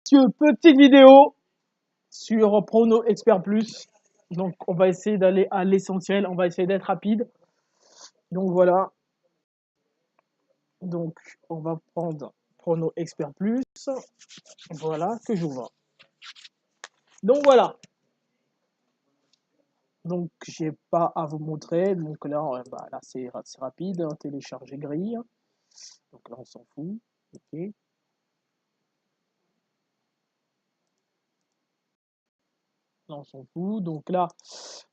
Petite vidéo sur Prono Expert Plus. Donc, on va essayer d'aller à l'essentiel. On va essayer d'être rapide. Donc, voilà. Donc, on va prendre Prono Expert Plus. Voilà, que j'ouvre. Donc, voilà. Donc, j'ai pas à vous montrer. Donc, là, là c'est rapide. Télécharger grille. Donc, là, on s'en fout. OK. Là, on s'en fout. Donc, là,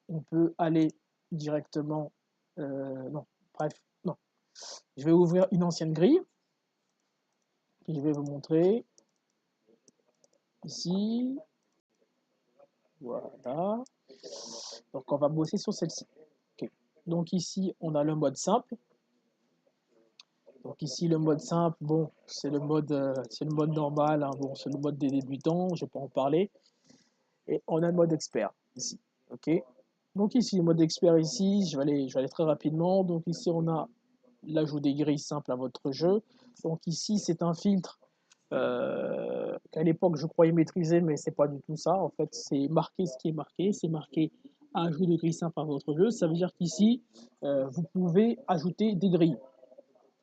on peut aller directement. Non, bref, non. Je vais ouvrir une ancienne grille. Je vais vous montrer ici. Voilà. Donc, on va bosser sur celle-ci. Okay. Donc, ici, on a le mode simple. Donc, ici, le mode simple, bon, c'est le mode normal. Hein. Bon, c'est le mode des débutants. Je ne vais pas en parler. Et on a le mode expert ici. OK. Donc, ici, le mode expert, ici, je vais aller très rapidement. Donc, ici, on a l'ajout des grilles simples à votre jeu. Donc, ici, c'est un filtre qu'à l'époque je croyais maîtriser, mais c'est pas du tout ça. En fait, c'est marqué ce qui est marqué. C'est marqué ajout de grilles simples à votre jeu. Ça veut dire qu'ici, vous pouvez ajouter des grilles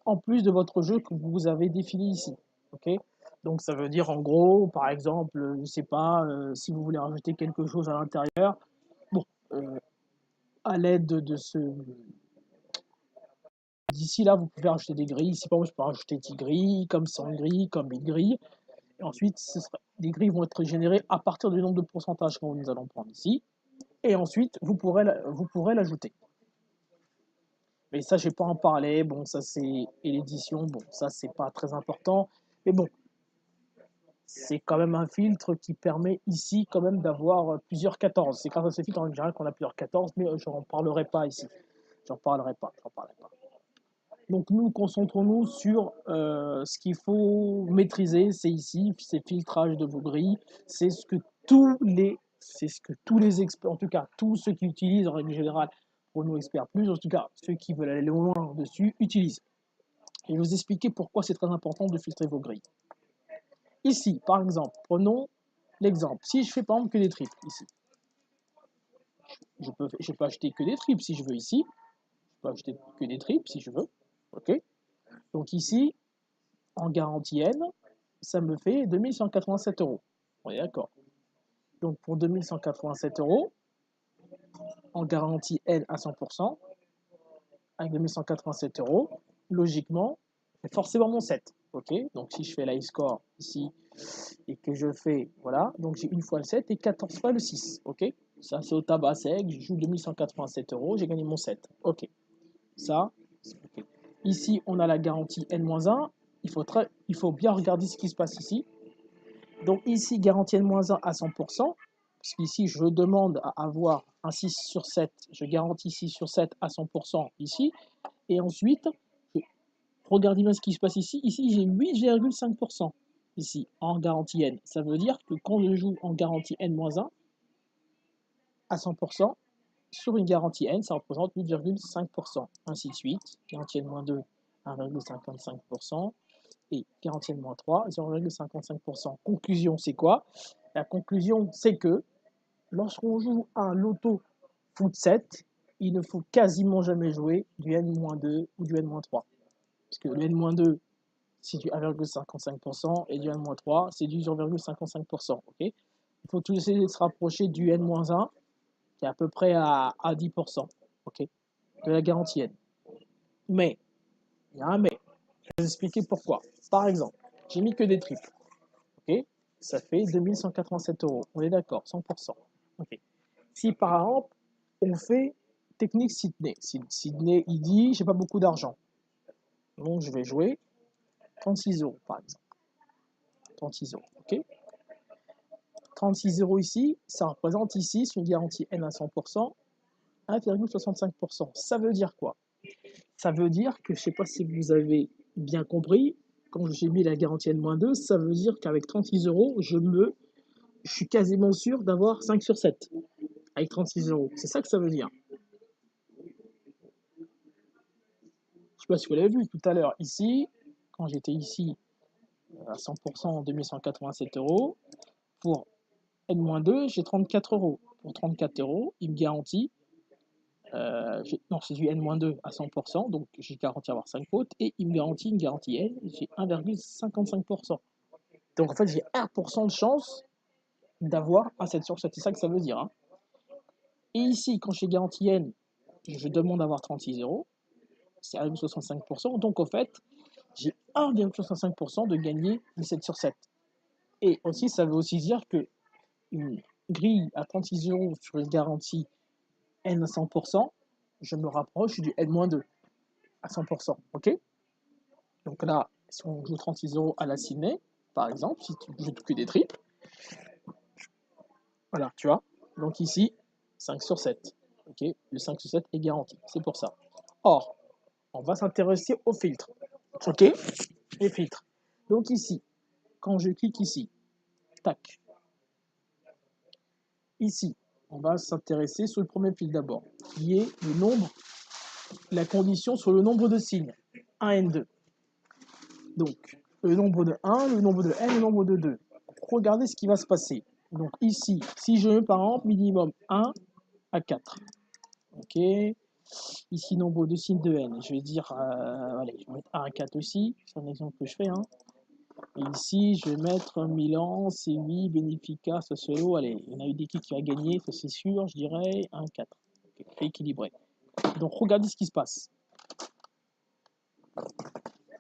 en plus de votre jeu que vous avez défini ici. Ok. Donc ça veut dire en gros, par exemple, je sais pas, si vous voulez rajouter quelque chose à l'intérieur, bon, à l'aide de ce d'ici là, vous pouvez rajouter des grilles. Ici, par exemple, je peux rajouter 10 grilles, comme 100 grilles, comme 1000 grilles. Et ensuite, les grilles vont être générées à partir du nombre de pourcentage que nous allons prendre ici. Et ensuite, vous pourrez l'ajouter. Mais ça, je ne vais pas en parler. Bon, ça, c'est. Et l'édition, bon, ça, c'est pas très important. Mais bon, c'est quand même un filtre qui permet ici, quand même, d'avoir plusieurs 14. C'est grâce à ce filtre en général qu'on a plusieurs 14, mais je n'en parlerai pas ici. J'en parlerai pas. Donc nous, concentrons-nous sur ce qu'il faut maîtriser, c'est ici, c'est filtrage de vos grilles, c'est ce que tous les experts, en tout cas tous ceux qui utilisent en règle générale Prono Expert Plus, en tout cas ceux qui veulent aller loin dessus, utilisent. Et je vais vous expliquer pourquoi c'est très important de filtrer vos grilles. Ici, par exemple, prenons l'exemple. Si je fais par exemple que des triples ici, je peux acheter que des triples si je veux ici, je peux acheter que des triples si je veux, ok. Donc ici, en garantie N, ça me fait 2187 euros. On est d'accord. Donc pour 2187 euros, en garantie N à 100%, avec 2187 euros, logiquement, c'est forcément mon 7. Ok. Donc si je fais l'ice score ici et que je fais, voilà, donc j'ai une fois le 7 et 14 fois le 6. Ok. Ça c'est au tabac sec, je joue 2187 euros, j'ai gagné mon 7. Ok. Ça, okay. Ici on a la garantie N-1. Il faut bien regarder ce qui se passe ici. Donc ici, garantie N-1 à 100%, puisqu'ici, je demande à avoir un 6 sur 7, je garantis 6 sur 7 à 100% ici, et ensuite, regardez bien ce qui se passe ici, ici j'ai 8,5% ici, en garantie N. Ça veut dire que quand je joue en garantie N-1 à 100%, sur une garantie N, ça représente 8,5%, ainsi de suite, garantie N-2, 1,55%, et garantie N-3, 0,55%. Conclusion, c'est quoi? La conclusion, c'est que lorsqu'on joue un loto foot 7, il ne faut quasiment jamais jouer du N-2 ou du N-3. Parce que le N-2, c'est du 1,55% et du N-3, c'est du 0,55%. Okay, il faut toujours essayer de se rapprocher du N-1, qui est à peu près à 10%, okay, de la garantie N. Mais, il y a un mais. Je vais vous expliquer pourquoi. Par exemple, j'ai mis que des triples. Okay, ça fait 2187 euros. On est d'accord, 100%. Okay. Si par exemple, on fait technique Sydney. Sydney, il dit, j'ai pas beaucoup d'argent. Donc, je vais jouer 36 euros, par exemple. 36 euros, ok. 36 euros ici, ça représente ici, sur une garantie N à 100%, 1,65%. Ça veut dire quoi? Ça veut dire que, je sais pas si vous avez bien compris, quand j'ai mis la garantie N-2, ça veut dire qu'avec 36 euros, je suis quasiment sûr d'avoir 5 sur 7 avec 36 euros. C'est ça que ça veut dire. Je sais pas si vous l'avez vu tout à l'heure. Ici, quand j'étais ici, à 100% 2187 euros. Pour N-2, j'ai 34 euros. Pour 34 euros, il me garantit, non, c'est du N-2 à 100%, donc j'ai garanti avoir 5 fautes, et il me garantit une garantie N, j'ai 1,55%. Donc en fait, j'ai 1% de chance d'avoir un 7 sur 7, c'est ça que ça veut dire. Hein. Et ici, quand j'ai garantie N, je demande d'avoir 36 euros, c'est 1,65%, donc en fait, j'ai 1,65% de gagner les 7 sur 7. Et aussi, ça veut aussi dire que une grille à 36 euros sur une garantie N à 100%, je me rapproche du N-2 à 100%. Ok. Donc là, si on joue 36 euros à la ciné, par exemple, si tu joues que des triples, voilà, tu vois. Donc ici, 5 sur 7. Ok. Le 5 sur 7 est garanti. C'est pour ça. Or, on va s'intéresser aux filtres. Ok. Les filtres. Donc ici, quand je clique ici, tac. Ici, on va s'intéresser sur le premier filtre d'abord, qui est le nombre, la condition sur le nombre de signes, 1 et 2. Donc, le nombre de 1, le nombre de n, le nombre de 2. Regardez ce qui va se passer. Donc ici, si je mets par exemple minimum 1 à 4. Ok. Ici, nombre de signes de n. Je vais dire, allez, je vais mettre 1 à 4 aussi. C'est un exemple que je fais. Hein. Et ici, je vais mettre Milan, C8, Benfica, Sassuolo. Allez, il y en a eu des qui a gagné, ça c'est sûr. Je dirais 1 à 4. Okay, équilibré. Donc regardez ce qui se passe.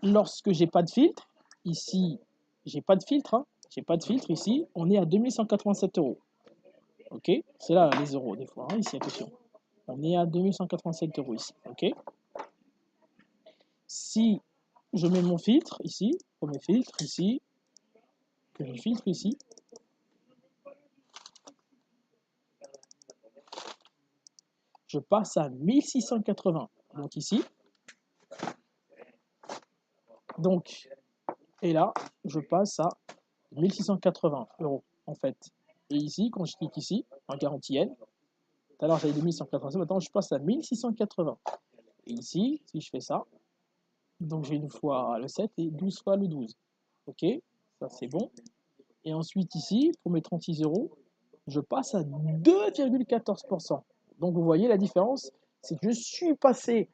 Lorsque j'ai pas de filtre, ici, j'ai pas de filtre, hein, j'ai pas de filtre ici, on est à 2187 euros. Ok, c'est là les euros des fois, hein, ici, attention. On est à 2187 euros ici, ok. Si je mets mon filtre ici, premier filtre ici, que je filtre ici, je passe à 1680. Donc ici, donc, et là, je passe à 1680 euros en fait. Et ici, quand je clique ici, en garantie N, tout à l'heure j'avais 2187, maintenant je passe à 1680. Et ici, si je fais ça, donc j'ai une fois le 7 et 12 fois le 12. Ok, ça c'est bon. Et ensuite ici, pour mes 36 euros, je passe à 2,14%. Donc vous voyez la différence, c'est que je suis passé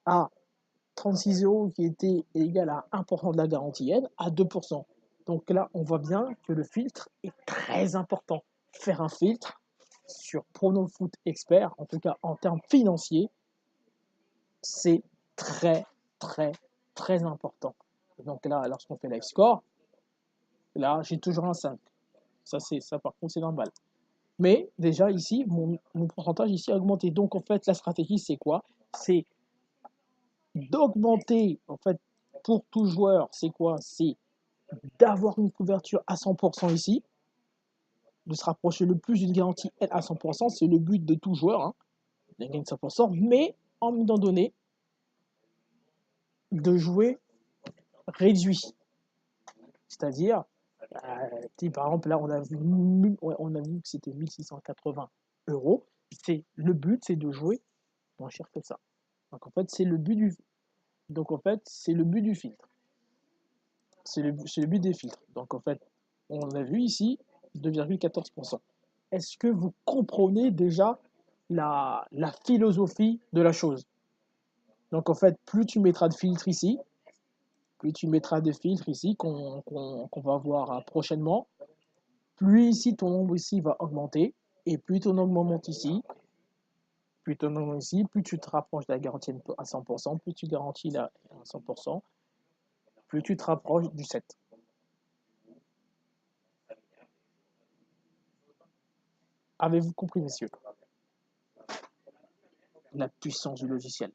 à 36 euros qui était égal à 1% de la garantie N à 2%. Donc là, on voit bien que le filtre est très important. Faire un filtre sur Pronofoot Expert, en tout cas en termes financiers, c'est très, très, très important. Donc là, lorsqu'on fait live score, là, j'ai toujours un 5. Ça par contre, c'est normal. Mais déjà ici, mon pourcentage ici a augmenté. Donc en fait, la stratégie, c'est quoi? C'est d'augmenter, en fait, pour tout joueur, c'est quoi? C'est d'avoir une couverture à 100% ici, de se rapprocher le plus d'une garantie à 100%, c'est le but de tout joueur, hein, de gagner 100%, mais en un moment donné, de jouer réduit. C'est-à-dire, par exemple, là, on a vu que c'était 1680 euros. Le but, c'est de jouer moins cher que ça. Donc, en fait, c'est le but du filtre. C'est le but des filtres. Donc, en fait, on a vu ici 2,14%. Est-ce que vous comprenez déjà la philosophie de la chose? Donc, en fait, plus tu mettras de filtres ici, plus tu mettras de filtres ici qu'on va voir prochainement, plus ici ton nombre ici va augmenter, et plus ton nombre monte ici, plus ton nombre ici, plus tu te rapproches de la garantie à 100%, plus tu garantis là à 100%, plus tu te rapproches du 7. Avez-vous compris, messieurs? La puissance du logiciel.